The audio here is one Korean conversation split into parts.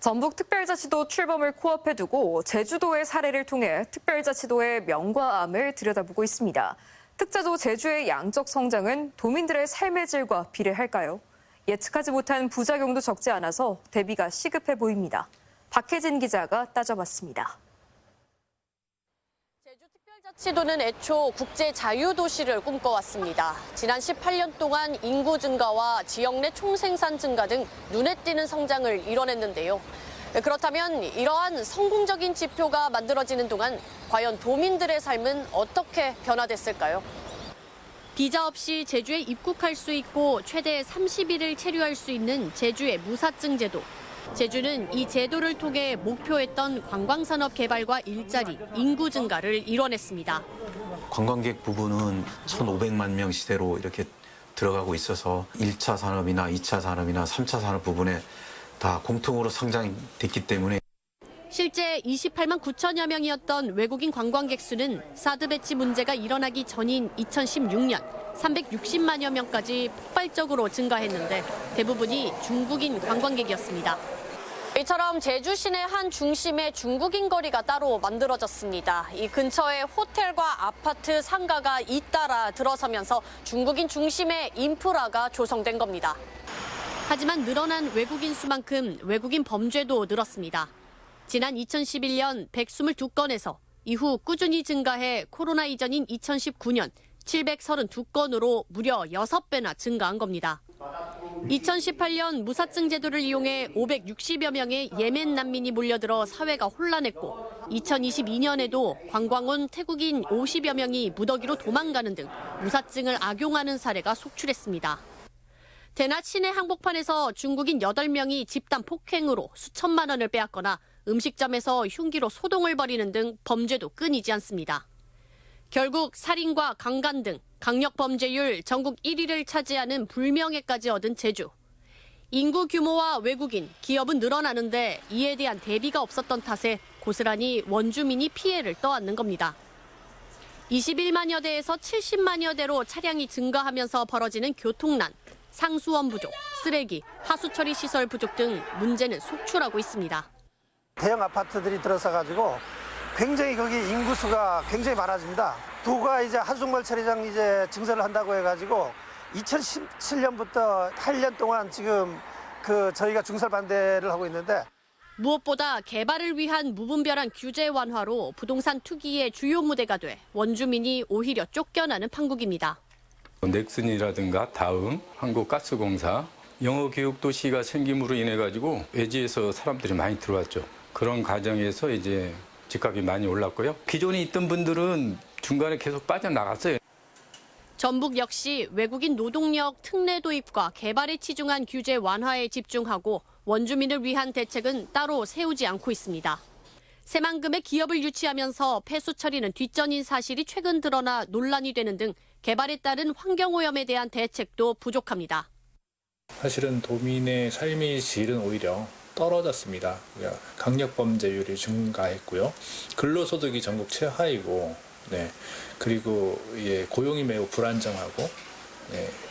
전북특별자치도 출범을 코앞에 두고 제주도의 사례를 통해 특별자치도의 명과 암을 들여다보고 있습니다. 특자도 제주의 양적 성장은 도민들의 삶의 질과 비례할까요? 예측하지 못한 부작용도 적지 않아서 대비가 시급해 보입니다. 박혜진 기자가 따져봤습니다. 제주특별자치도는 애초 국제 자유도시를 꿈꿔왔습니다. 지난 18년 동안 인구 증가와 지역 내 총생산 증가 등 눈에 띄는 성장을 이뤄냈는데요. 그렇다면 이러한 성공적인 지표가 만들어지는 동안 과연 도민들의 삶은 어떻게 변화됐을까요? 비자 없이 제주에 입국할 수 있고 최대 30일을 체류할 수 있는 제주의 무사증 제도. 제주는 이 제도를 통해 목표했던 관광산업 개발과 일자리, 인구 증가를 이뤄냈습니다. 관광객 부분은 1,500만 명 시대로 이렇게 들어가고 있어서 1차 산업이나 2차 산업이나 3차 산업 부분에 다 공통으로 성장됐기 때문에 실제 28만 9천여 명이었던 외국인 관광객 수는 사드 배치 문제가 일어나기 전인 2016년 360만여 명까지 폭발적으로 증가했는데 대부분이 중국인 관광객이었습니다. 이처럼 제주 시내 한 중심에 중국인 거리가 따로 만들어졌습니다. 이 근처에 호텔과 아파트, 상가가 잇따라 들어서면서 중국인 중심의 인프라가 조성된 겁니다. 하지만 늘어난 외국인 수만큼 외국인 범죄도 늘었습니다. 지난 2011년 122건에서 이후 꾸준히 증가해 코로나 이전인 2019년 732건으로 무려 6배나 증가한 겁니다. 2018년 무사증 제도를 이용해 560여 명의 예멘 난민이 몰려들어 사회가 혼란했고 2022년에도 관광 온 태국인 50여 명이 무더기로 도망가는 등 무사증을 악용하는 사례가 속출했습니다. 대낮 시내 한복판에서 중국인 8명이 집단 폭행으로 수천만 원을 빼앗거나 음식점에서 흉기로 소동을 벌이는 등 범죄도 끊이지 않습니다. 결국 살인과 강간 등 강력 범죄율 전국 1위를 차지하는 불명예까지 얻은 제주. 인구 규모와 외국인, 기업은 늘어나는데 이에 대한 대비가 없었던 탓에 고스란히 원주민이 피해를 떠안는 겁니다. 21만여 대에서 70만여 대로 차량이 증가하면서 벌어지는 교통난, 상수원 부족, 쓰레기, 하수처리 시설 부족 등 문제는 속출하고 있습니다. 대형 아파트들이 들어서 굉장히 거기 인구수가 굉장히 많아집니다. 도가 이제 한국말 처리장 이제 증설을 한다고 해가지고 2017년부터 8년 동안 지금 저희가 중설 반대를 하고 있는데 무엇보다 개발을 위한 무분별한 규제 완화로 부동산 투기의 주요 무대가 돼 원주민이 오히려 쫓겨나는 판국입니다. 넥슨이라든가 다음, 한국가스공사, 영어교육도시가 생김으로 인해 가지고 외지에서 사람들이 많이 들어왔죠. 그런 과정에서 이제 집값이 많이 올랐고요. 기존에 있던 분들은 중간에 계속 빠져나갔어요. 전북 역시 외국인 노동력 특례 도입과 개발에 치중한 규제 완화에 집중하고 원주민을 위한 대책은 따로 세우지 않고 있습니다. 새만금의 기업을 유치하면서 폐수 처리는 뒷전인 사실이 최근 드러나 논란이 되는 등 개발에 따른 환경오염에 대한 대책도 부족합니다. 사실은 도민의 삶의 질은 오히려 떨어졌습니다. 강력범죄율이 증가했고요. 근로소득이 전국 최하이고, 그리고 고용이 매우 불안정하고,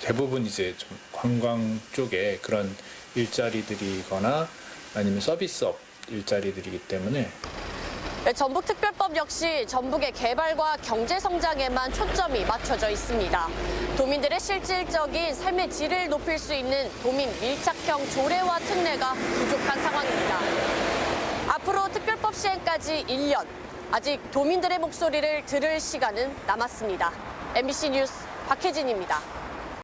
대부분 이제 좀 관광 쪽에 그런 일자리들이거나 아니면 서비스업 일자리들이기 때문에. 전북특별법 역시 전북의 개발과 경제 성장에만 초점이 맞춰져 있습니다. 도민들의 실질적인 삶의 질을 높일 수 있는 도민 밀착형 조례와 특례가 부족한 상황입니다. 앞으로 특별법 시행까지 1년, 아직 도민들의 목소리를 들을 시간은 남았습니다. MBC 뉴스 박혜진입니다.